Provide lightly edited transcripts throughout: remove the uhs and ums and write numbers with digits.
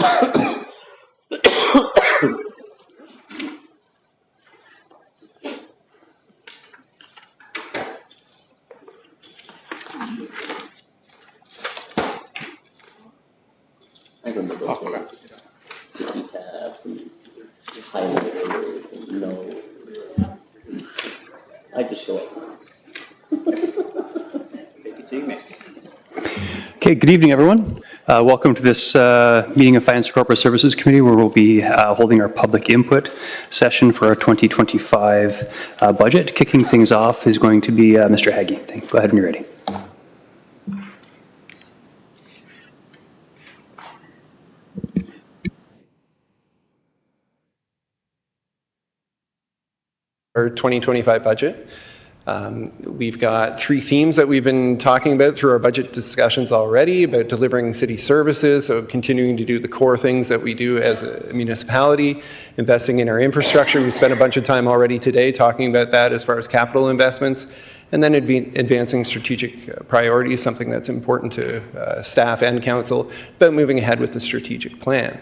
I remember those ones. Sticky tabs and highlighters and notes. I just show up. Make it to me. Okay, good evening, everyone. Welcome to this meeting of Finance and Corporate Services Committee, where we'll be holding our public input session for our 2025 budget. Kicking things off is going to be Mr. Haggie. Go ahead when you're ready. Our 2025 budget. We've got three themes that we've been talking about through our budget discussions already about delivering city services, so continuing to do the core things that we do as a municipality, investing in our infrastructure. We spent a bunch of time already today talking about that as far as capital investments, and then advancing strategic priorities, something that's important to staff and council, about moving ahead with the strategic plan.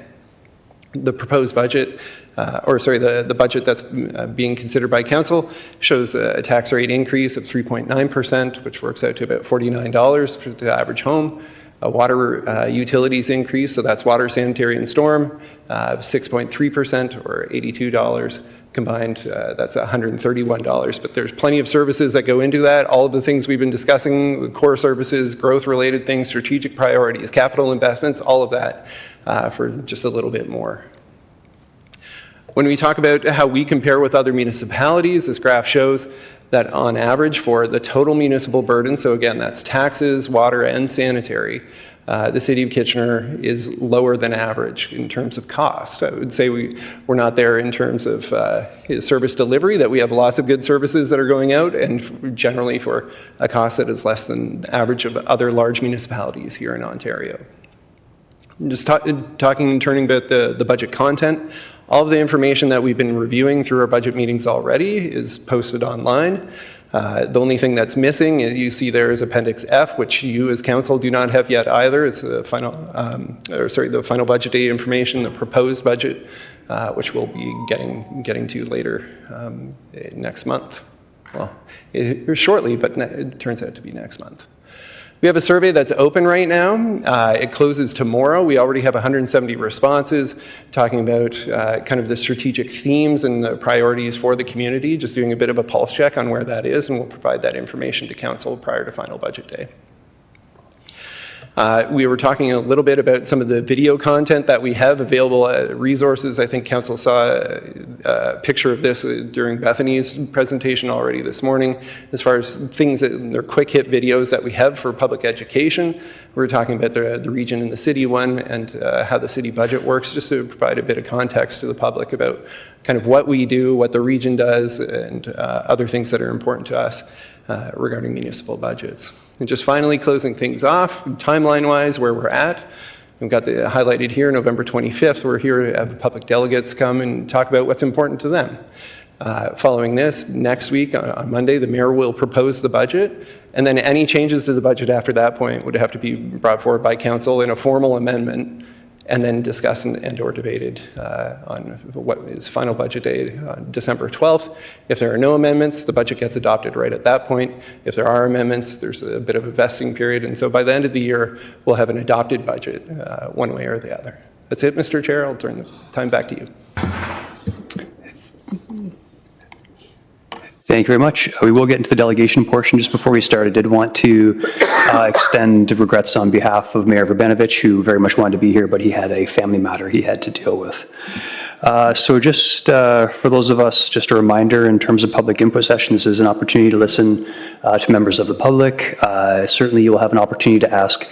The proposed budget, the budget that's being considered by council shows a tax rate increase of 3.9%, which works out to about $49 for the average home. A water utilities increase, so that's water, sanitary, and storm, 6.3% or $82. Combined, that's $131. But there's plenty of services that go into that. All of the things we've been discussing, the core services, growth-related things, strategic priorities, capital investments, all of that for just a little bit more. When we talk about how we compare with other municipalities, this graph shows that on average for the total municipal burden, so again, that's taxes, water, and sanitary, the City of Kitchener is lower than average in terms of cost. I would say we're not there in terms of service delivery, that we have lots of good services that are going out, and generally for a cost that is less than average of other large municipalities here in Ontario. Just talking and turning about the budget content, all of the information that we've been reviewing through our budget meetings already is posted online. The only thing that's missing, you see there is Appendix F, which you as council do not have yet either. It's the final, the final budget day information, the proposed budget, which we'll be getting to later next month. Well, shortly, but it turns out to be next month. We have a survey that's open right now. It closes tomorrow. We already have 170 responses talking about kind of the strategic themes and the priorities for the community, just doing a bit of a pulse check on where that is, and we'll provide that information to council prior to final budget day. We were talking a little bit about some of the video content that we have available resources. I think council saw a picture of this during Bethany's presentation already this morning. As far as things that they're quick hit videos that we have for public education, we were talking about the region and the city one and how the city budget works, just to provide a bit of context to the public about kind of what we do, what the region does, and other things that are important to us regarding municipal budgets. And just finally closing things off, timeline-wise, where we're at. We've got the highlighted here, November 25th. We're here to have public delegates come and talk about what's important to them. Following this, next week on Monday, the mayor will propose the budget, and then any changes to the budget after that point would have to be brought forward by council in a formal amendment, and then discussed and or debated on what is final budget day on December 12th. If there are no amendments, the budget gets adopted right at that point. If there are amendments, there's a bit of a vesting period, and so by the end of the year, we'll have an adopted budget one way or the other. That's it, Mr. Chair. I'll turn the time back to you. Thank you very much. We will get into the delegation portion. Just before we start, I did want to extend regrets on behalf of Mayor Verbenovich, who very much wanted to be here, but he had a family matter he had to deal with. So just for those of us, just a reminder in terms of public input session, this is an opportunity to listen to members of the public. Certainly you'll have an opportunity to ask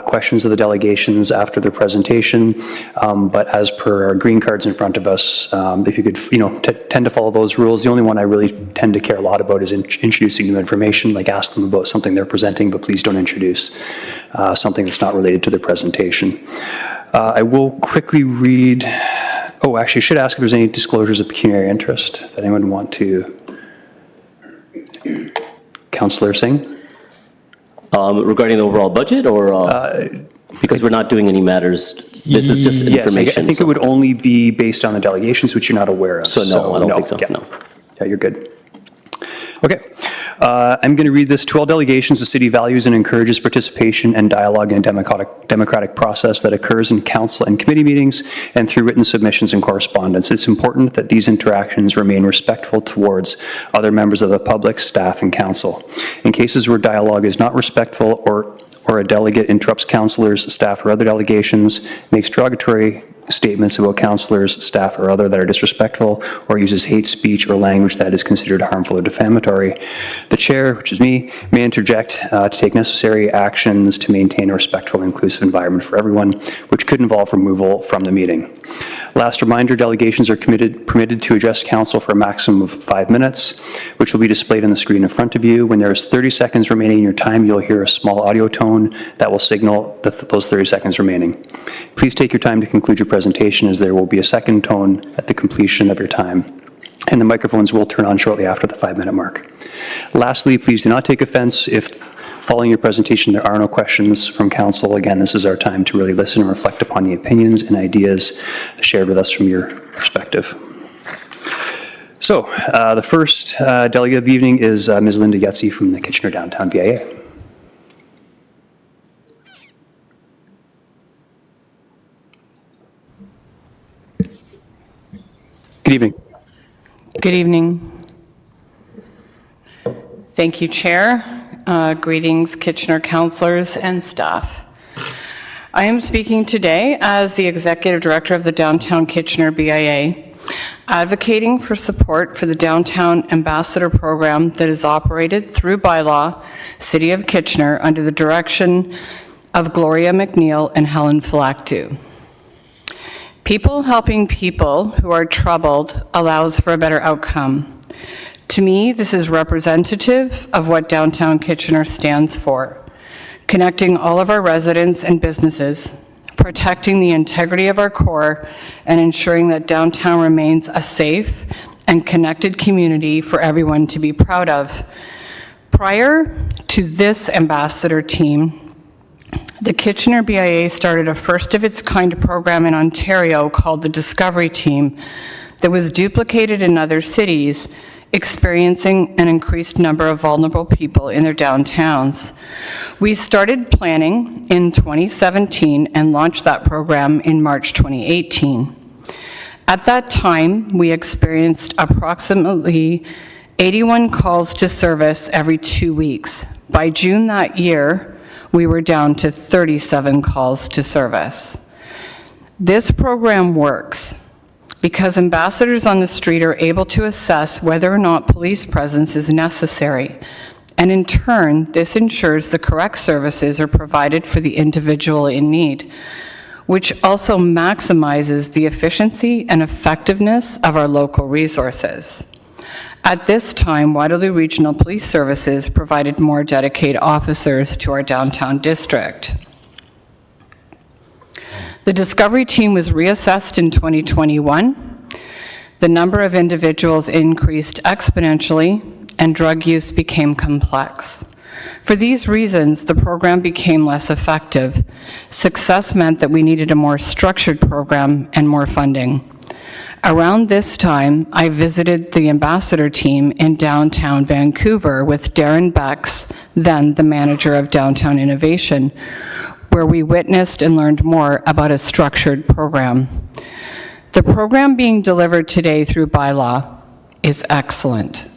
questions of the delegations after their presentation, but as per our green cards in front of us, if you could, tend to follow those rules. The only one I really tend to care a lot about is introducing new information, like ask them about something they're presenting, but please don't introduce something that's not related to their presentation. I will quickly read, actually I should ask if there's any disclosures of pecuniary interest that anyone want to. Councillor Singh? Regarding the overall budget, or Because we're not doing any matters, this is just Yes, information. I think so- it would only be based on the delegations, which you're not aware of. So no, I don't think so, yeah. no. Yeah, you're good. Okay. I'm going to read this. To all delegations, the city values and encourages participation and dialogue in a democratic process that occurs in council and committee meetings and through written submissions and correspondence. It's important that these interactions remain respectful towards other members of the public, staff, and council. In cases where dialogue is not respectful or a delegate interrupts councilors, staff, or other delegations, makes derogatory statements about councilors, staff, or other that are disrespectful, or uses hate speech or language that is considered harmful or defamatory, the chair, which is me, may interject to take necessary actions to maintain a respectful and inclusive environment for everyone, which could involve removal from the meeting. Last reminder, delegations are permitted to address council for a maximum of 5 minutes, which will be displayed on the screen in front of you. When there is 30 seconds remaining in your time, you'll hear a small audio tone that will signal those 30 seconds remaining. Please take your time to conclude your presentation, as there will be a second tone at the completion of your time, and the microphones will turn on shortly after the 5-minute mark. Lastly, please do not take offense if following your presentation there are no questions from council. Again, this is our time to really listen and reflect upon the opinions and ideas shared with us from your perspective. So, the first delegate of the evening is Ms. Linda Yetzi from the Kitchener Downtown BIA. Good evening. Good evening. Thank you, Chair. Greetings, Kitchener councillors and staff. I am speaking today as the Executive Director of the Downtown Kitchener BIA, advocating for support for the Downtown Ambassador Program that is operated through bylaw, City of Kitchener, under the direction of Gloria McNeil and Helen Philactu. People helping people who are troubled allows for a better outcome. To me, this is representative of what Downtown Kitchener stands for: connecting all of our residents and businesses, protecting the integrity of our core, and ensuring that downtown remains a safe and connected community for everyone to be proud of. Prior to this ambassador team, the Kitchener BIA started a first-of-its-kind program in Ontario called the Discovery Team that was duplicated in other cities, experiencing an increased number of vulnerable people in their downtowns. We started planning in 2017 and launched that program in March 2018. At that time, we experienced approximately 81 calls to service every 2 weeks. By June that year, we were down to 37 calls to service. This program works because ambassadors on the street are able to assess whether or not police presence is necessary, and in turn, this ensures the correct services are provided for the individual in need, which also maximizes the efficiency and effectiveness of our local resources. At this time, Waterloo Regional Police Services provided more dedicated officers to our downtown district. The Discovery Team was reassessed in 2021. The number of individuals increased exponentially, and drug use became complex. For these reasons, the program became less effective. Success meant that we needed a more structured program and more funding. Around this time, I visited the ambassador team in downtown Vancouver with Darren Becks, then the manager of Downtown Innovation, where we witnessed and learned more about a structured program. The program being delivered today through bylaw is excellent.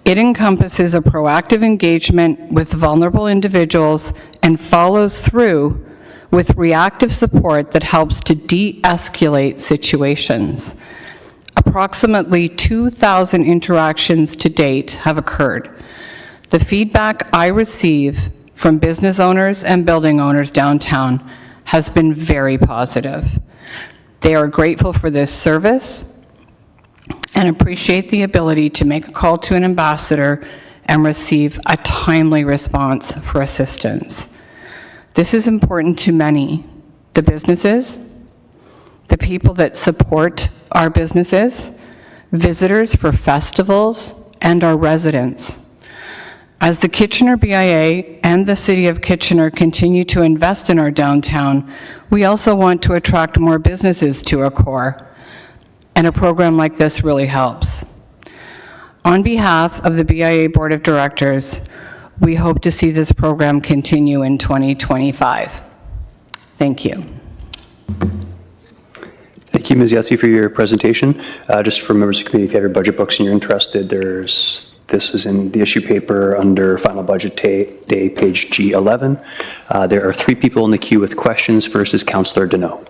It encompasses a proactive engagement with vulnerable individuals and follows through with reactive support that helps to de-escalate situations. Approximately 2,000 interactions to date have occurred. The feedback I receive from business owners and building owners downtown has been very positive. They are grateful for this service and appreciate the ability to make a call to an ambassador and receive a timely response for assistance. This is important to many: the businesses, the people that support our businesses, visitors for festivals, and our residents. As the Kitchener BIA and the City of Kitchener continue to invest in our downtown, we also want to attract more businesses to our core, and a program like this really helps. On behalf of the BIA Board of Directors, we hope to see this program continue in 2025. Thank you. Thank you, Ms. Yetsey, for your presentation. Just for members of the committee, if you have your budget books and you're interested, this is in the issue paper under Final Budget Day, page G11. There are 3 people in the queue with questions. First is Councillor Deneau.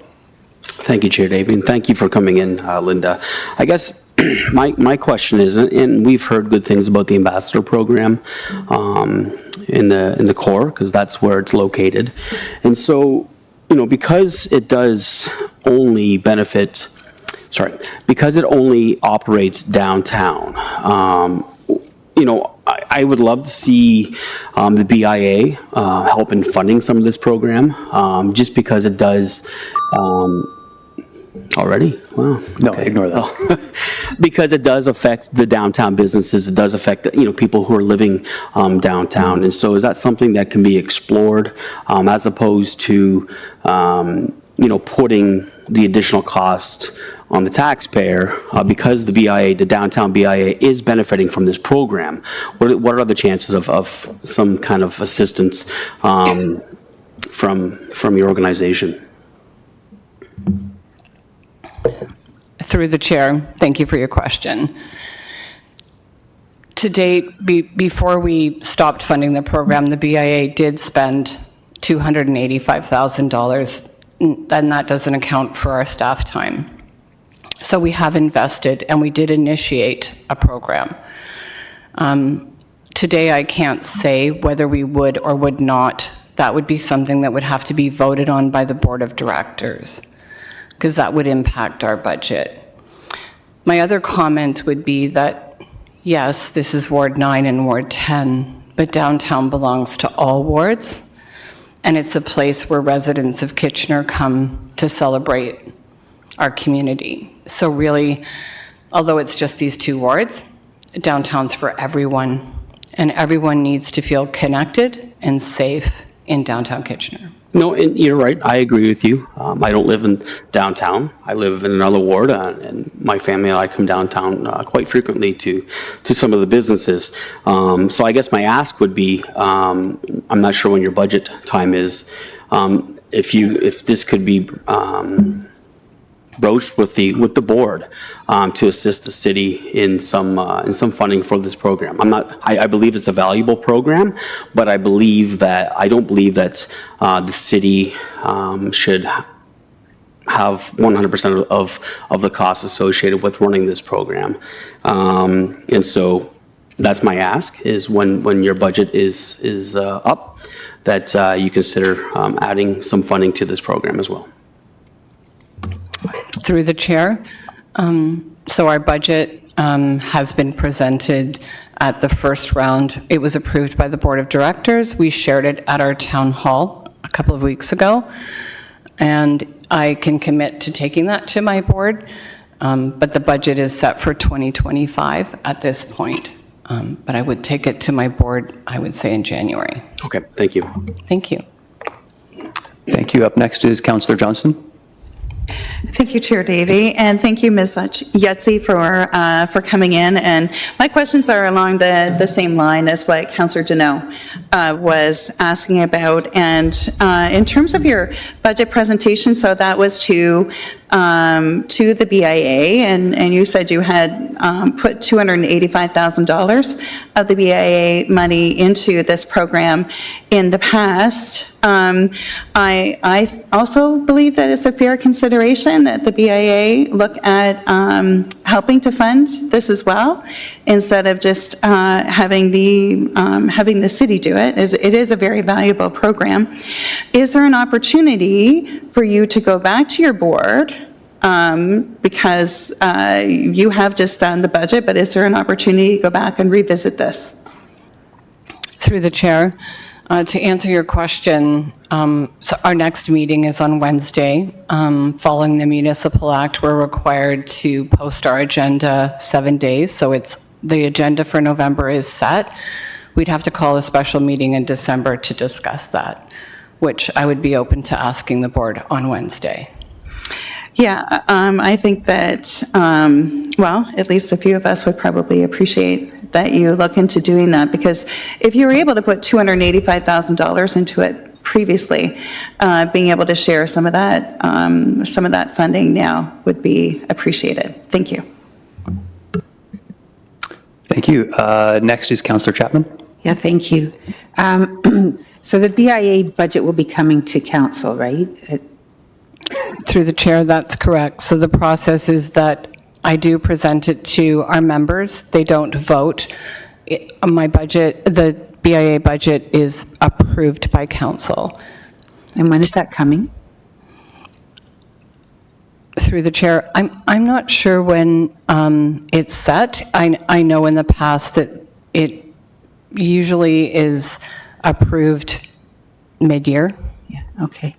Thank you, Chair Davey, and thank you for coming in, Linda. I guess my question is, and we've heard good things about the Ambassador Program in the core, because that's where it's located. And so, because it does only because it only operates downtown, I would love to see the BIA help in funding some of this program, just because it does. Already? Wow. No, okay. ignore that. Because it does affect the downtown businesses. It does affect, people who are living downtown. And so is that something that can be explored as opposed to, putting the additional cost on the taxpayer because the downtown BIA is benefiting from this program? What are the chances of some kind of assistance from your organization? Through the chair, thank you for your question. To date, before we stopped funding the program, the BIA did spend $285,000, and that doesn't account for our staff time. So we have invested, and we did initiate a program. Today, I can't say whether we would or would not. That would be something that would have to be voted on by the Board of Directors, because that would impact our budget. My other comment would be that, yes, this is Ward 9 and Ward 10, but downtown belongs to all wards, and it's a place where residents of Kitchener come to celebrate our community. So really, although it's just these 2 wards, downtown's for everyone, and everyone needs to feel connected and safe in downtown Kitchener. No, and you're right. I agree with you. I don't live in downtown. I live in another ward, and my family and I come downtown quite frequently to some of the businesses. So I guess my ask would be, I'm not sure when your budget time is, if this could be broached with the board to assist the city in some funding for this program. I believe it's a valuable program, but I don't believe that the city should have 100% of the costs associated with running this program. And so that's my ask, is when your budget is up, that you consider adding some funding to this program as well. Through the chair. So our budget has been presented at the first round. It was approved by the Board of Directors. We shared it at our town hall a couple of weeks ago. And I can commit to taking that to my board. But the budget is set for 2025 at this point. But I would take it to my board, I would say, in January. Okay, thank you. Thank you. Thank you. Up next is Councillor Johnston. Thank you, Chair Davey, and thank you, Ms. Yetsey, for coming in. And my questions are along the same line as what Councillor Deneau was asking about. And in terms of your budget presentation, so that was to the BIA, and you said you had put $285,000 of the BIA money into this program in the past. I also believe that it's a fair consideration that the BIA look at helping to fund this as well, instead of just having the city do it. It is a very valuable program. Is there an opportunity for you to go back to your board, because you have just done the budget, but is there an opportunity to go back and revisit this? Through the chair, to answer your question, so our next meeting is on Wednesday. Following the Municipal Act, we're required to post our agenda 7 days, so the agenda for November is set. we'd have to call a special meeting in December to discuss that, which I would be open to asking the board on Wednesday. Yeah, I think that, well, at least a few of us would probably appreciate that you look into doing that, because if you were able to put $285,000 into it previously, being able to share some of that funding now would be appreciated. Thank you. Thank you. Next is Councillor Chapman. Yeah, thank you. So the BIA budget will be coming to council, right? Through the chair, that's correct. So the process is that I do present it to our members. They don't vote. My budget, the BIA budget is approved by council. And when is that coming? Through the chair, I'm not sure when it's set. I know in the past that it usually is approved mid-year. Yeah, okay.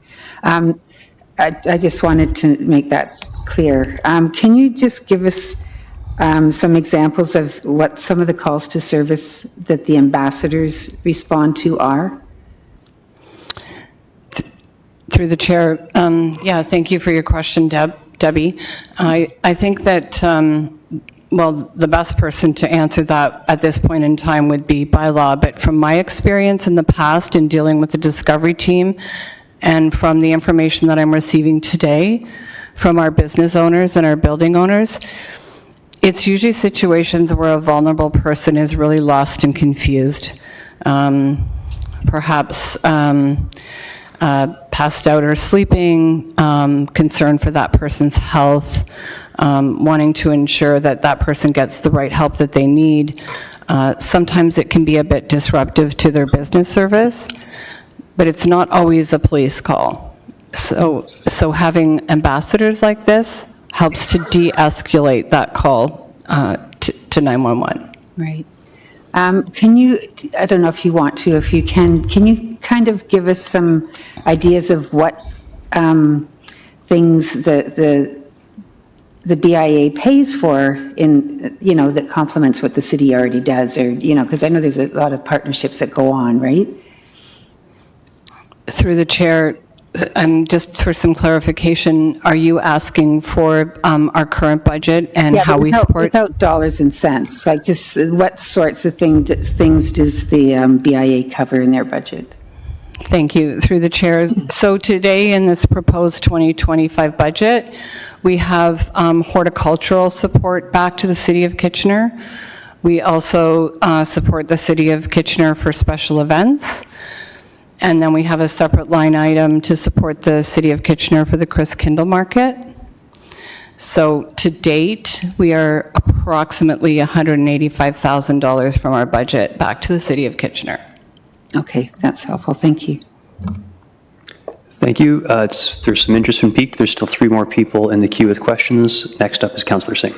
I just wanted to make that clear. Can you just give us some examples of what some of the calls to service that the ambassadors respond to are? Through the chair, yeah, thank you for your question, Debbie. I think that, well, the best person to answer that at this point in time would be by law, but from my experience in the past in dealing with the Discovery team, and from the information that I'm receiving today from our business owners and our building owners, it's usually situations where a vulnerable person is really lost and confused. Perhaps passed out or sleeping, concern for that person's health, wanting to ensure that that person gets the right help that they need. Sometimes it can be a bit disruptive to their business service, but it's not always a police call. So having ambassadors like this helps to de-escalate that call to 911. Right. Can you, I don't know if you want to, if you can you kind of give us some ideas of what things the BIA pays for in, that complements what the city already does, or, because I know there's a lot of partnerships that go on, right? Through the chair, and just for some clarification, are you asking for our current budget and Yeah, how but we support? without dollars and cents, like just what sorts of things does the BIA cover in their budget? Thank you. Through the chair. So today in this proposed 2025 budget, we have horticultural support back to the City of Kitchener. We also support the City of Kitchener for special events. And then we have a separate line item to support the City of Kitchener for the Chris Kindle Market. So to date, we are approximately $185,000 from our budget back to the City of Kitchener. Okay, that's helpful. Thank you. Thank you. There's some interest from Peak. There's still 3 more people in the queue with questions. Next up is Councillor Singh.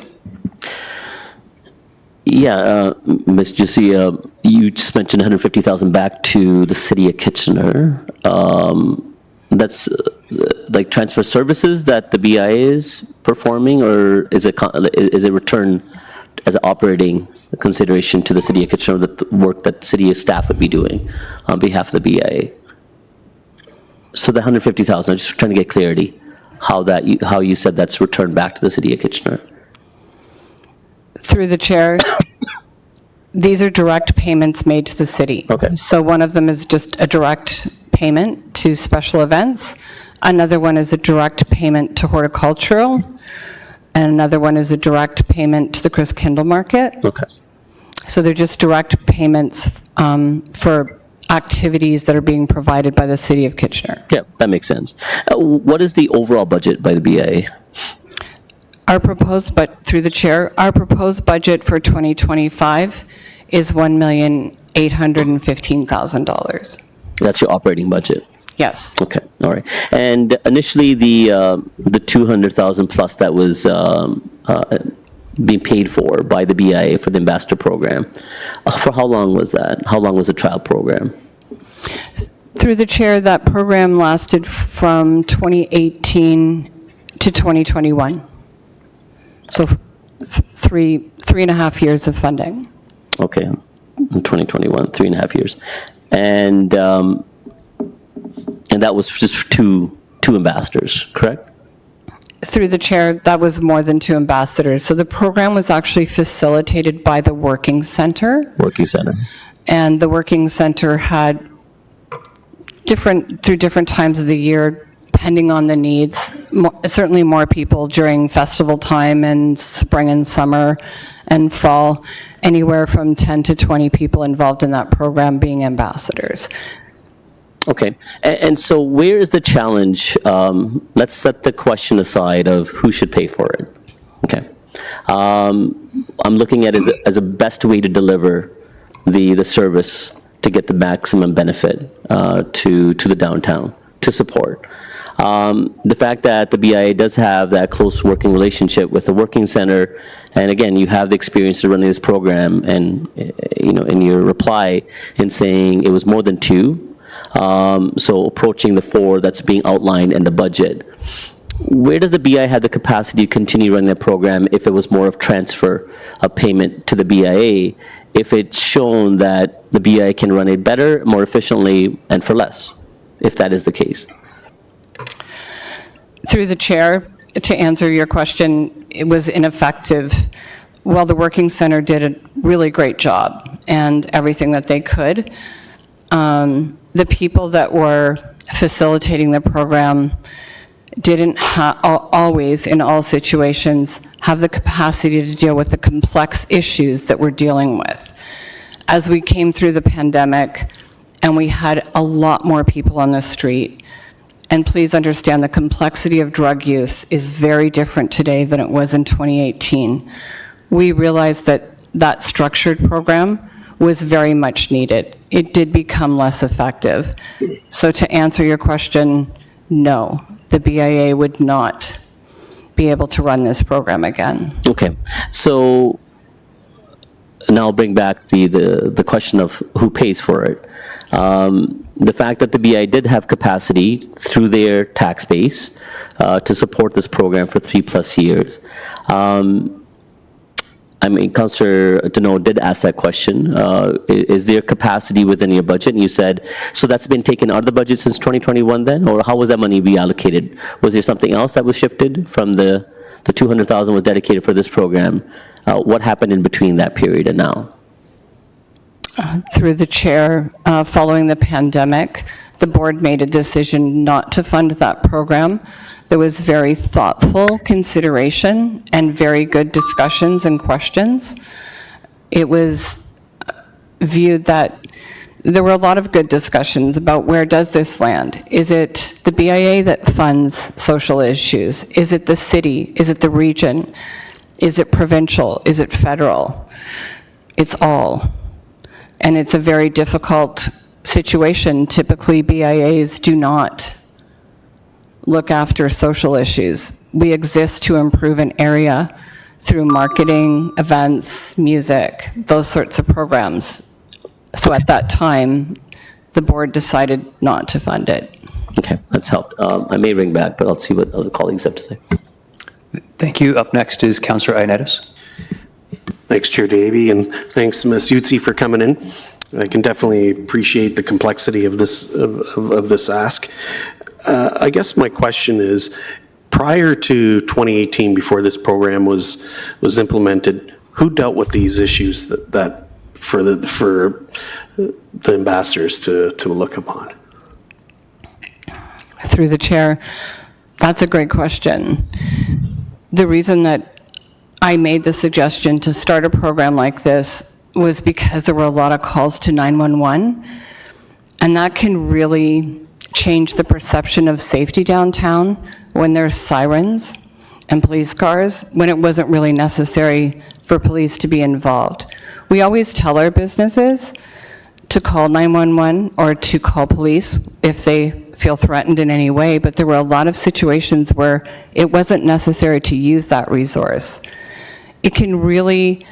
Yeah, Ms. Jussi, you just mentioned $150,000 back to the City of Kitchener. That's like transfer services that the BIA is performing, or is it returned as an operating consideration to the City of Kitchener, the work that city staff would be doing on behalf of the BIA? So the $150,000, I'm just trying to get clarity how you said that's returned back to the City of Kitchener. Through the chair, these are direct payments made to the city. Okay. So one of them is just a direct payment to special events. Another one is a direct payment to horticultural. And another one is a direct payment to the Chris Kindle Market. Okay. So they're just direct payments for activities that are being provided by the City of Kitchener. Yeah, that makes sense. What is the overall budget by the BIA? Our proposed, but through the chair, our proposed budget for 2025 is $1,815,000. That's your operating budget? Yes. Okay, all right. And initially, the $200,000 plus that was being paid for by the BIA for the ambassador program, for how long was that? How long was the trial program? Through the chair, that program lasted from 2018 to 2021. So 3.5 years of funding. Okay. 2021, 3.5 years. And that was just for two ambassadors, correct? Through the chair, that was more than 2 ambassadors. So the program was actually facilitated by the Working Center. Working Center. And the Working Center had through different times of the year, depending on the needs, certainly more people during festival time and spring and summer and fall, anywhere from 10 to 20 people involved in that program being ambassadors. Okay, and so where is the challenge? Let's set the question aside of who should pay for it. Okay, I'm looking at it as a best way to deliver the service to get the maximum benefit to the downtown, to support. The fact that the BIA does have that close working relationship with the Working Center, and again, you have the experience of running this program, and in your reply in saying it was more than 2. So approaching the 4 that's being outlined in the budget. Where does the BIA have the capacity to continue running that program if it was more of transfer of payment to the BIA, if it's shown that the BIA can run it better, more efficiently, and for less, if that is the case? Through the chair, to answer your question, it was ineffective. While the Working Center did a really great job and everything that they could, the people that were facilitating the program didn't always, in all situations, have the capacity to deal with the complex issues that we're dealing with. As we came through the pandemic, and we had a lot more people on the street, and please understand the complexity of drug use is very different today than it was in 2018. We realized that that structured program was very much needed. It did become less effective. So to answer your question, no, the BIA would not be able to run this program again. Okay, so now I'll bring back the question of who pays for it. The fact that the BIA did have capacity through their tax base to support this program for 3+ years. Councillor Deneau did ask that question. Is there capacity within your budget? And you said, so that's been taken out of the budget since 2021 then? Or how was that money reallocated? Was there something else that was shifted from the 200,000 was dedicated for this program? What happened in between that period and now? Through the chair, following the pandemic, the board made a decision not to fund that program. There was very thoughtful consideration and very good discussions and questions. It was viewed that there were a lot of good discussions about where does this land? Is it the BIA that funds social issues? Is it the city? Is it the region? Is it provincial? Is it federal? It's all. And it's a very difficult situation. Typically, BIAs do not look after social issues. We exist to improve an area through marketing, events, music, those sorts of programs. So at that time, the board decided not to fund it. Okay, that's helped. I may ring back, but I'll see what other colleagues have to say. Thank you. Up next is Councillor Ioannidis. Thanks, Chair Davey, and thanks, Ms. Yutzi, for coming in. I can definitely appreciate the complexity of this of this ask. I guess my question is, prior to 2018, before this program was implemented, who dealt with these issues that for the ambassadors to look upon? Through the chair, that's a great question. The reason that I made the suggestion to start a program like this was because there were a lot of calls to 911, and that can really change the perception of safety downtown when there's sirens and police cars, when it wasn't really necessary for police to be involved. We always tell our businesses to call 911 or to call police if they feel threatened in any way, but there were a lot of situations where it wasn't necessary to use that resource. It can really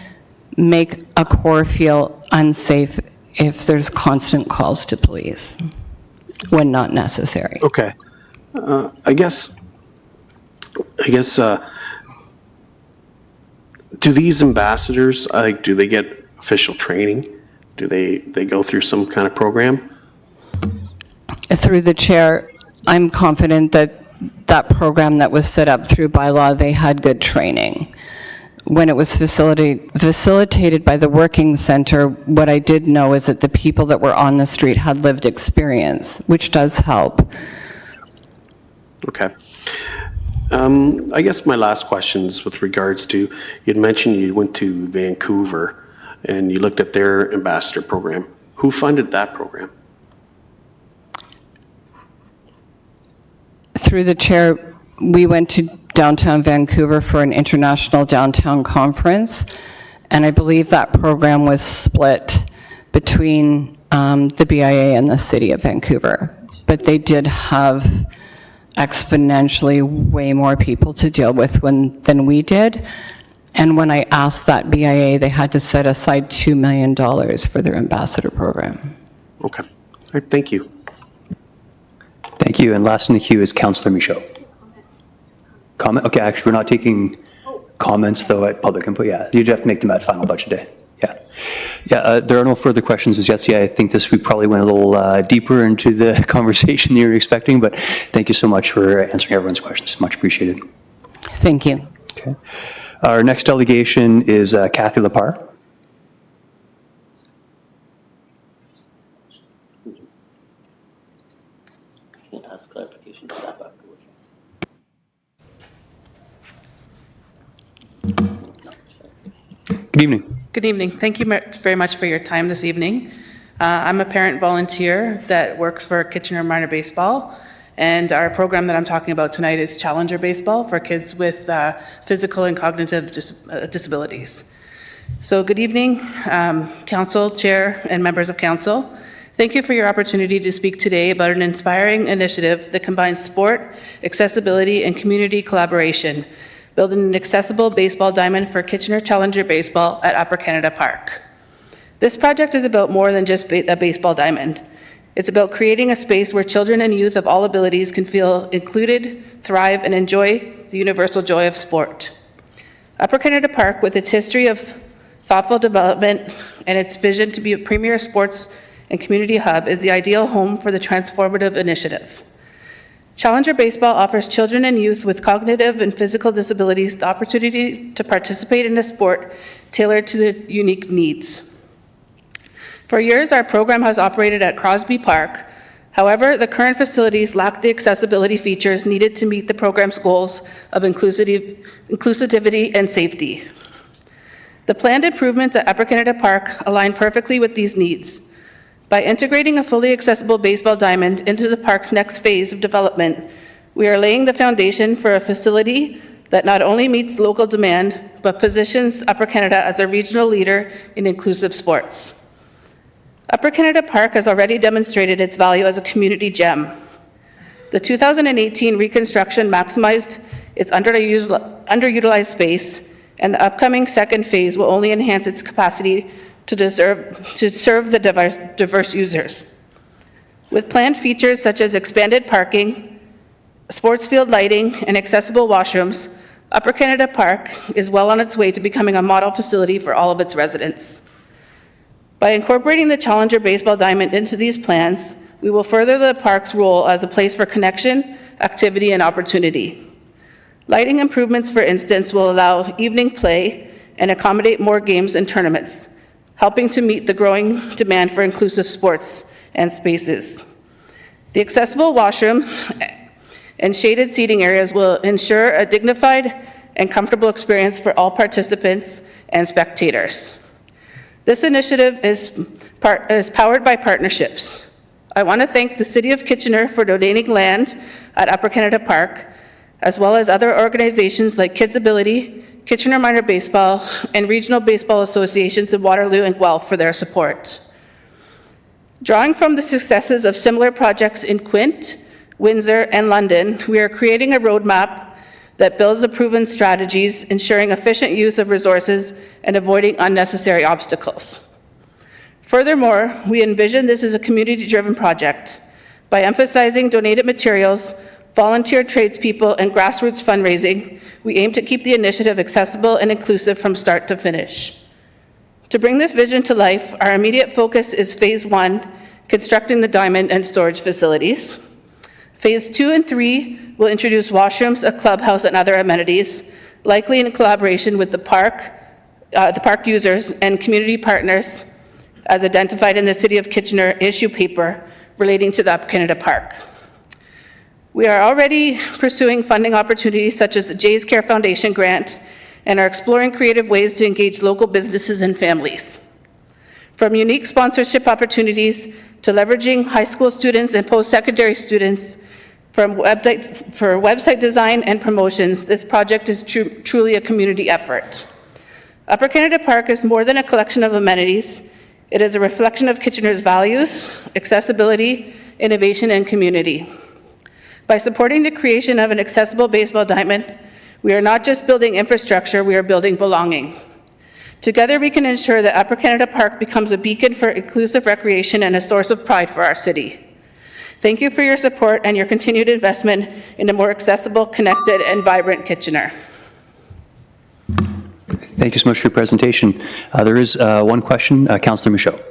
make a core feel unsafe if there's constant calls to police when not necessary. Okay. I guess, do these ambassadors, do they get official training? Do they go through some kind of program? Through the chair, I'm confident that that program that was set up through bylaw, they had good training. When it was facilitated by the working center, what I did know is that the people that were on the street had lived experience, which does help. Okay. I guess my last question is with regards to, you'd mentioned you went to Vancouver and you looked at their ambassador program. Who funded that program? Through the chair, we went to downtown Vancouver for an international downtown conference, and I believe that program was split between the BIA and the city of Vancouver. But they did have exponentially way more people to deal with than we did. And when I asked that BIA, they had to set aside $2 million for their ambassador program. Okay. All right, thank you. Thank you. And last in the queue is Councillor Michaud. Comment? Okay, actually, we're not taking comments, though, at public input. Yeah, you'd have to make them at final budget day. Yeah. Yeah, there are no further questions as yet. I think we probably went a little deeper into the conversation you were expecting, but thank you so much for answering everyone's questions. Much appreciated. Thank you. Okay. Our next delegation is Kathy Lepar. Ask clarification staff afterwards. Good evening. Good evening. Thank you very much for your time this evening. I'm a parent volunteer that works for Kitchener Minor Baseball, and our program that I'm talking about tonight is Challenger Baseball for kids with physical and cognitive disabilities. So good evening, Council, Chair, and members of Council. Thank you for your opportunity to speak today about an inspiring initiative that combines sport, accessibility, and community collaboration, building an accessible baseball diamond for Kitchener Challenger Baseball at Upper Canada Park. This project is about more than just a baseball diamond. It's about creating a space where children and youth of all abilities can feel included, thrive, and enjoy the universal joy of sport. Upper Canada Park, with its history of thoughtful development and its vision to be a premier sports and community hub, is the ideal home for the transformative initiative. Challenger Baseball offers children and youth with cognitive and physical disabilities the opportunity to participate in a sport tailored to their unique needs. For years, our program has operated at Crosby Park. However, the current facilities lack the accessibility features needed to meet the program's goals of inclusivity and safety. The planned improvements at Upper Canada Park align perfectly with these needs. By integrating a fully accessible baseball diamond into the park's next phase of development, we are laying the foundation for a facility that not only meets local demand, but positions Upper Canada as a regional leader in inclusive sports. Upper Canada Park has already demonstrated its value as a community gem. The 2018 reconstruction maximized its underutilized space, and the upcoming second phase will only enhance its capacity to serve the diverse users. With planned features such as expanded parking, sports field lighting, and accessible washrooms, Upper Canada Park is well on its way to becoming a model facility for all of its residents. By incorporating the Challenger Baseball Diamond into these plans, we will further the park's role as a place for connection, activity, and opportunity. Lighting improvements, for instance, will allow evening play and accommodate more games and tournaments, helping to meet the growing demand for inclusive sports and spaces. The accessible washrooms and shaded seating areas will ensure a dignified and comfortable experience for all participants and spectators. This initiative is powered by partnerships. I want to thank the City of Kitchener for donating land at Upper Canada Park, as well as other organizations like Kids Ability, Kitchener Minor Baseball, and regional baseball associations in Waterloo and Guelph for their support. Drawing from the successes of similar projects in Quint, Windsor, and London, we are creating a roadmap that builds on proven strategies, ensuring efficient use of resources and avoiding unnecessary obstacles. Furthermore, we envision this as a community-driven project. By emphasizing donated materials, volunteer tradespeople, and grassroots fundraising, we aim to keep the initiative accessible and inclusive from start to finish. To bring this vision to life, our immediate focus is Phase 1, constructing the diamond and storage facilities. Phase 2 and 3 will introduce washrooms, a clubhouse, and other amenities, likely in collaboration with the park users and community partners as identified in the City of Kitchener issue paper relating to the Upper Canada Park. We are already pursuing funding opportunities such as the Jays Care Foundation grant and are exploring creative ways to engage local businesses and families. From unique sponsorship opportunities to leveraging high school students and post-secondary students for website design and promotions, this project is truly a community effort. Upper Canada Park is more than a collection of amenities. It is a reflection of Kitchener's values, accessibility, innovation, and community. By supporting the creation of an accessible baseball diamond, we are not just building infrastructure, we are building belonging. Together, we can ensure that Upper Canada Park becomes a beacon for inclusive recreation and a source of pride for our city. Thank you for your support and your continued investment in a more accessible, connected, and vibrant Kitchener. Thank you so much for your presentation. There is one question, Councillor Michaud.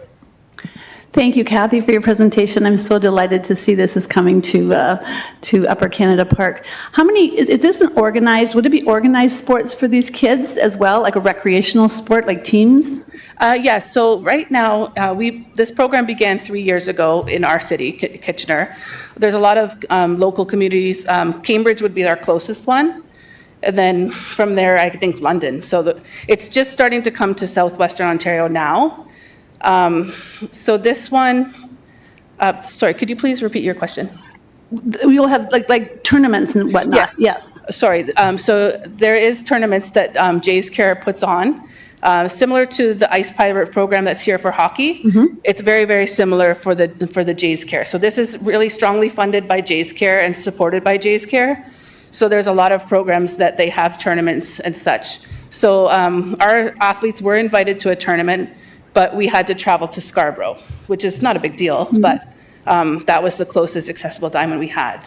Thank you, Kathy, for your presentation. I'm so delighted to see this is coming to Upper Canada Park. How many, is this an organized, would it be organized sports for these kids as well, like a recreational sport, like teams? Yes, so right now, this program began 3 years ago in our city, Kitchener. There's a lot of local communities. Cambridge would be our closest one. And then from there, I think London. So it's just starting to come to southwestern Ontario now. So this one, sorry, could you please repeat your question? We will have like tournaments and whatnot. Yes. Yes. Sorry. So there is tournaments that Jays Care puts on, similar to the Ice Pirate program that's here for hockey. Mm-hmm. It's very, very similar for the Jays Care. So this is really strongly funded by Jays Care and supported by Jays Care. So there's a lot of programs that they have tournaments and such. So our athletes were invited to a tournament, but we had to travel to Scarborough, which is not a big deal, mm-hmm. but that was the closest accessible diamond we had.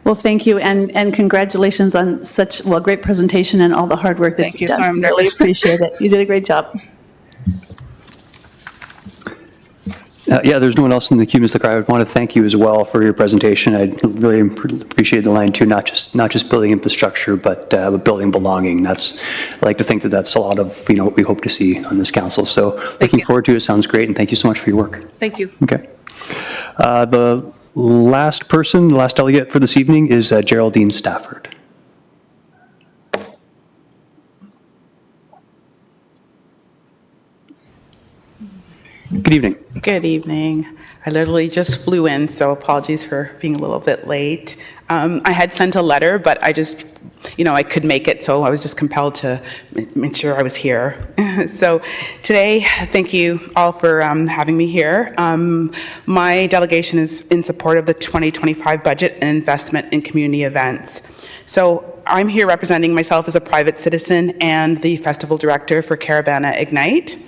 Well, thank you, and congratulations on such, great presentation and all the hard work that Thank you've you. done. Sorry, I'm Really nervous. appreciate it. You did a great job. Yeah, there's no one else in the queue, Ms. Leclerc. I would want to thank you as well for your presentation. I really appreciate the line too, not just building infrastructure, but building belonging. I like to think that that's a lot of what we hope to see on this council. So looking forward to it. Sounds great, and thank you so much for your work. Thank you. Okay. The last delegate for this evening is Geraldine Stafford. Good evening. Good evening. I literally just flew in, so apologies for being a little bit late. I had sent a letter, but I just, I could make it, so I was just compelled to make sure I was here. So today, thank you all for having me here. My delegation is in support of the 2025 budget and investment in community events. So I'm here representing myself as a private citizen and the festival director for Caravana Ignite.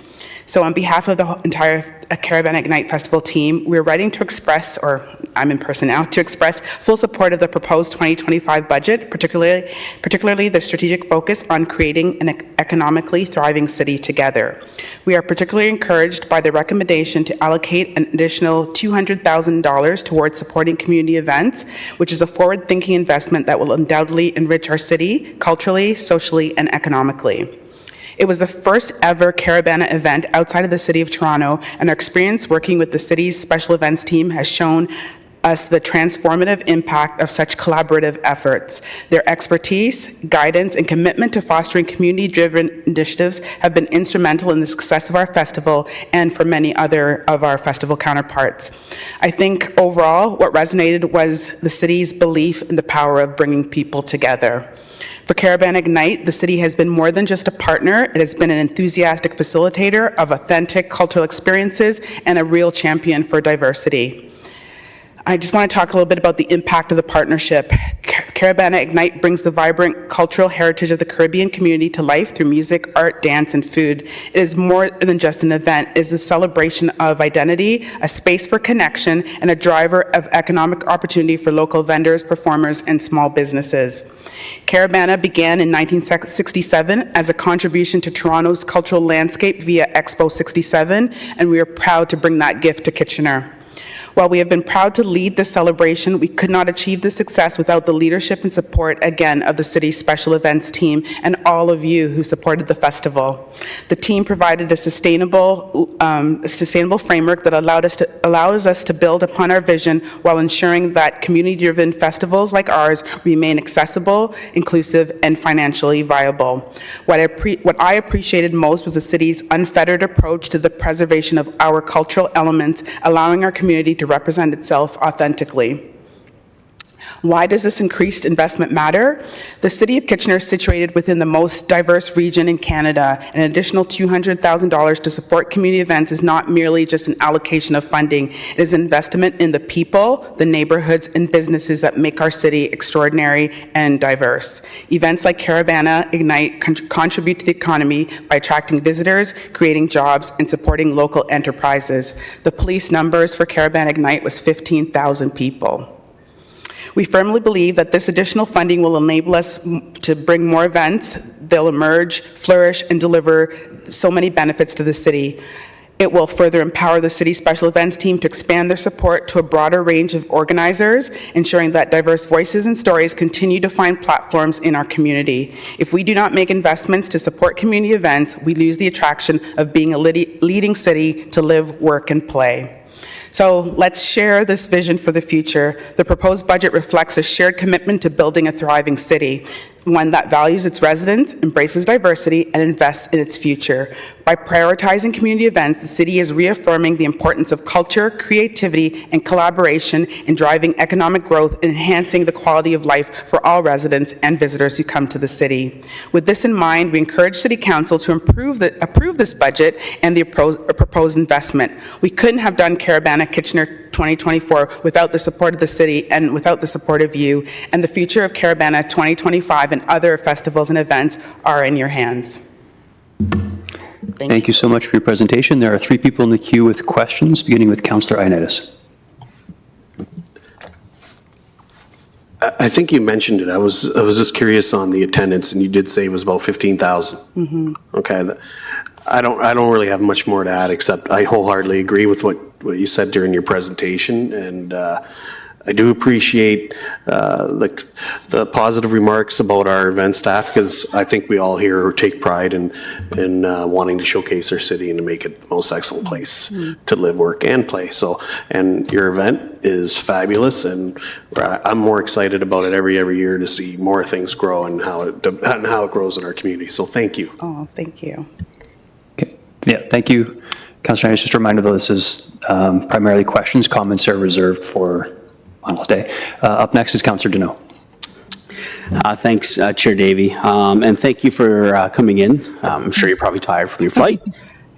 So on behalf of the entire Caravana Ignite Festival team, we're writing to express, or I'm in person now, to express full support of the proposed 2025 budget, particularly the strategic focus on creating an economically thriving city together. We are particularly encouraged by the recommendation to allocate an additional $200,000 towards supporting community events, which is a forward-thinking investment that will undoubtedly enrich our city culturally, socially, and economically. It was the first ever Caravana event outside of the City of Toronto, and our experience working with the city's special events team has shown us the transformative impact of such collaborative efforts. Their expertise, guidance, and commitment to fostering community-driven initiatives have been instrumental in the success of our festival and for many other of our festival counterparts. I think overall what resonated was the city's belief in the power of bringing people together. For Caravana Ignite, the city has been more than just a partner. It has been an enthusiastic facilitator of authentic cultural experiences and a real champion for diversity. I just want to talk a little bit about the impact of the partnership. Caribana Ignite brings the vibrant cultural heritage of the Caribbean community to life through music, art, dance, and food. It is more than just an event. It is a celebration of identity, a space for connection, and a driver of economic opportunity for local vendors, performers, and small businesses. Caribana began in 1967 as a contribution to Toronto's cultural landscape via Expo 67, and we are proud to bring that gift to Kitchener. While we have been proud to lead this celebration, we could not achieve this success without the leadership and support, again, of the city's special events team and all of you who supported the festival. The team provided a sustainable framework that allows us to build upon our vision while ensuring that community-driven festivals like ours remain accessible, inclusive, and financially viable. What I appreciated most was the city's unfettered approach to the preservation of our cultural elements, allowing our community to represent itself authentically. Why does this increased investment matter? The City of Kitchener is situated within the most diverse region in Canada. An additional $200,000 to support community events is not merely just an allocation of funding. It is an investment in the people, the neighborhoods, and businesses that make our city extraordinary and diverse. Events like Caribana Ignite contribute to the economy by attracting visitors, creating jobs, and supporting local enterprises. The police numbers for Caribana Ignite was 15,000 people. We firmly believe that this additional funding will enable us to bring more events. They'll emerge, flourish, and deliver so many benefits to the city. It will further empower the city's special events team to expand their support to a broader range of organizers, ensuring that diverse voices and stories continue to find platforms in our community. If we do not make investments to support community events, we lose the attraction of being a leading city to live, work, and play. So let's share this vision for the future. The proposed budget reflects a shared commitment to building a thriving city, one that values its residents, embraces diversity, and invests in its future. By prioritizing community events, the city is reaffirming the importance of culture, creativity, and collaboration in driving economic growth and enhancing the quality of life for all residents and visitors who come to the city. With this in mind, we encourage City Council to approve this budget and the proposed investment. We couldn't have done Caribana Kitchener 2024 without the support of the city and without the support of you, and the future of Caribana 2025 and other festivals and events are in your hands. Thank you so much for your presentation. There are 3 people in the queue with questions, beginning with Councillor Ioannidis. I think you mentioned it. I was just curious on the attendance, and you did say it was about 15,000. Mm-hmm. Okay. I don't really have much more to add, except I wholeheartedly agree with what you said during your presentation, and I do appreciate the positive remarks about our event staff, because I think we all here take pride in wanting to showcase our city and to make it the most excellent place to live, work, and play. So, and your event is fabulous, and I'm more excited about it every year to see more things grow and how it grows in our community. So, thank you. Oh, thank you. Okay. Yeah, thank you, Councillor Ioannidis. Just a reminder, though, this is primarily questions. Comments are reserved for final day. Up next is Councillor Deneau. Thanks, Chair Davey, and thank you for coming in. I'm sure you're probably tired from your flight.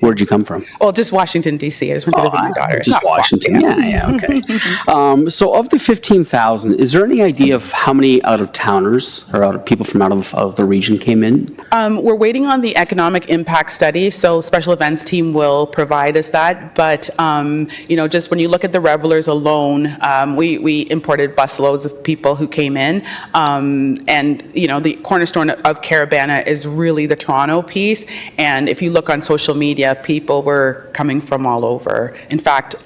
Where'd you come from? Well, just Washington, D.C. I just went to visit my daughter. It's Just not far. Washington. Yeah, okay. So of the 15,000, is there any idea of how many out-of-towners or people from out of the region came in? We're waiting on the economic impact study, so special events team will provide us that. But, just when you look at the revelers alone, we imported busloads of people who came in. The cornerstone of Caribana is really the Toronto piece. And if you look on social media, people were coming from all over. In fact,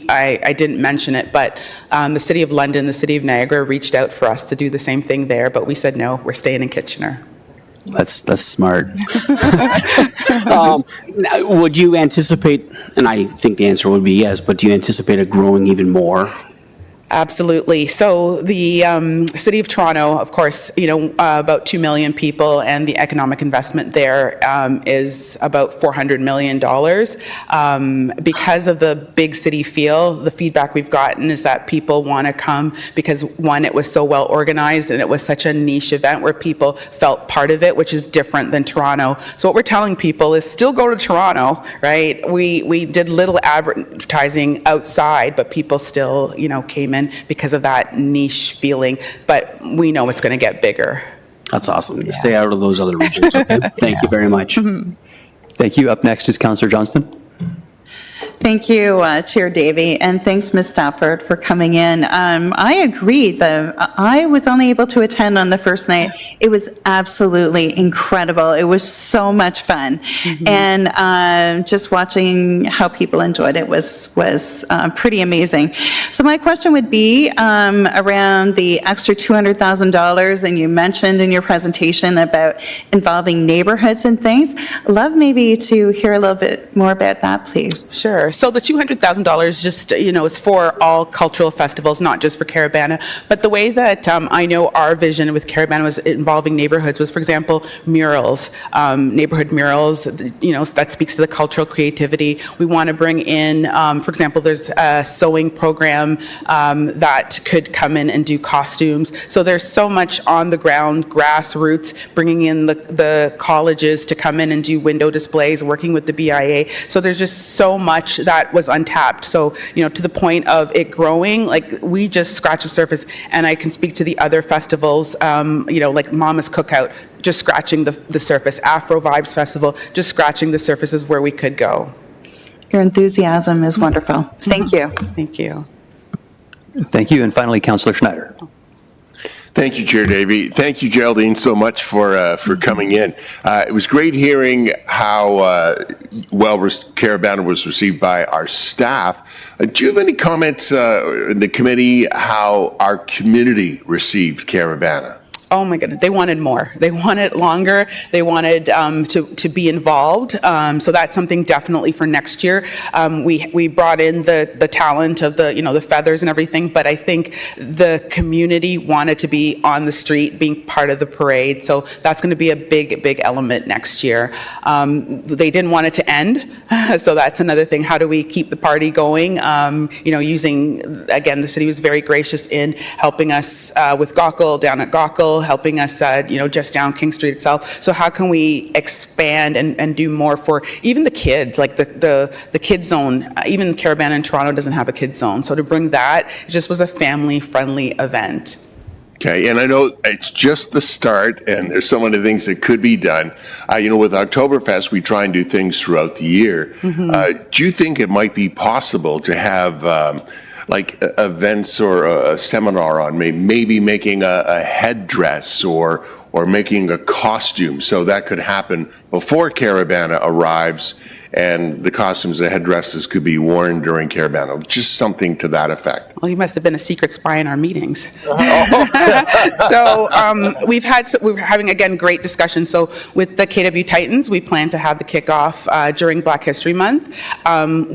I didn't mention it, but the City of London, the City of Niagara reached out for us to do the same thing there, but we said, no, we're staying in Kitchener. That's smart. Would you anticipate, and I think the answer would be yes, but do you anticipate it growing even more? Absolutely. So the City of Toronto, of course, about 2 million people, and the economic investment there is about $400 million. Because of the big city feel, the feedback we've gotten is that people want to come because, one, it was so well organized and it was such a niche event where people felt part of it, which is different than Toronto. So what we're telling people is still go to Toronto, right? We did little advertising outside, but people still, came in. in because of that niche feeling, but we know it's going to get bigger. That's awesome. Stay out of those other regions, okay? Thank you very much. Thank you. Up next is Councillor Johnston. Thank you, Chair Davey, and thanks, Ms. Stafford, for coming in. I agree that I was only able to attend on the first night. It was absolutely incredible. It was so much fun. And just watching how people enjoyed it was pretty amazing. So my question would be around the extra $200,000, and you mentioned in your presentation about involving neighborhoods and things. Love maybe to hear a little bit more about that, please. Sure. So the $200,000 just, is for all cultural festivals, not just for Caribana. But the way that I know our vision with Caribana was involving neighborhoods was, for example, murals, neighborhood murals, that speaks to the cultural creativity. We want to bring in, for example, there's a sewing program that could come in and do costumes. So there's so much on the ground, grassroots, bringing in the colleges to come in and do window displays, working with the BIA. So there's just so much that was untapped. So, to the point of it growing, like we just scratched the surface, and I can speak to the other festivals, like Mama's Cookout, just scratching the surface. Afro Vibes Festival, just scratching the surface is where we could go. Your enthusiasm is wonderful. Thank you. Thank you. Thank you. And finally, Councillor Schneider. Thank you, Chair Davey. Thank you, Geraldine, so much for coming in. It was great hearing how well Caribana was received by our staff. Do you have any comments in the committee how our community received Caribana? Oh my goodness, they wanted more. They wanted longer. They wanted to be involved. So that's something definitely for next year. We brought in the talent of the feathers and everything, but I think the community wanted to be on the street, being part of the parade. So that's going to be a big element next year. They didn't want it to end, so that's another thing. How do we keep the party going? Using, again, the city was very gracious in helping us with Gaukel, down at Gaukel, helping us, just down King Street itself. So how can we expand and do more for even the kids, like the kids zone? Even Caribana in Toronto doesn't have a kids zone. So to bring that, it just was a family-friendly event. Okay, and I know it's just the start, and there's so many things that could be done. With Oktoberfest, we try and do things throughout the year. Do you think it might be possible to have like events or a seminar on maybe making a headdress or making a costume, so that could happen before Caribana arrives, and the costumes and headdresses could be worn during Caribana, just something to that effect. Well, you must have been a secret spy in our meetings. So we're having, again, great discussions. So with the KW Titans, we plan to have the kickoff during Black History Month.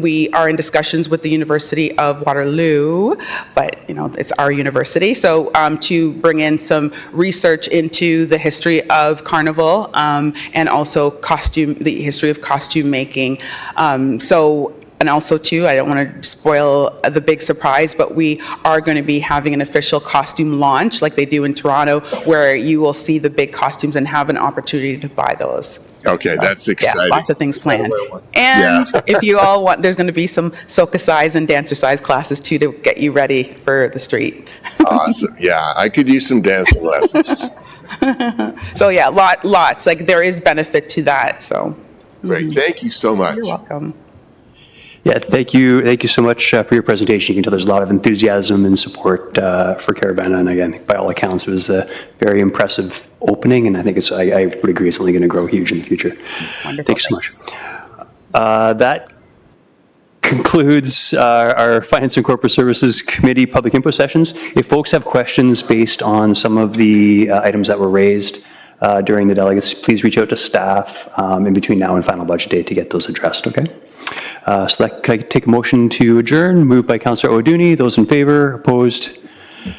We are in discussions with the University of Waterloo, but it's our university. So to bring in some research into the history of Carnival and also the history of costume making. And also, too, I don't want to spoil the big surprise, but we are going to be having an official costume launch like they do in Toronto, where you will see the big costumes and have an opportunity to buy those. Okay, so, that's exciting. Yeah, lots of things planned. And if you all want, there's going to be some soca size and dancer size classes, too, to get you ready for the street. Awesome. Yeah, I could use some dancing lessons. So, yeah, lots. Like, there is benefit to that, so. Great. Thank you so much. You're welcome. Yeah, thank you so much for your presentation. You can tell there's a lot of enthusiasm and support for Caribana, and again, by all accounts, it was a very impressive opening, and I think I would agree it's only going to grow huge in the future. Wonderful. Thanks so much. That concludes our Finance and Corporate Services Committee public input sessions. If folks have questions based on some of the items that were raised during the delegates, please reach out to staff in between now and final budget date to get those addressed, okay? So could I take a motion to adjourn? Moved by Councillor O'Dooney. Those in favor? Opposed?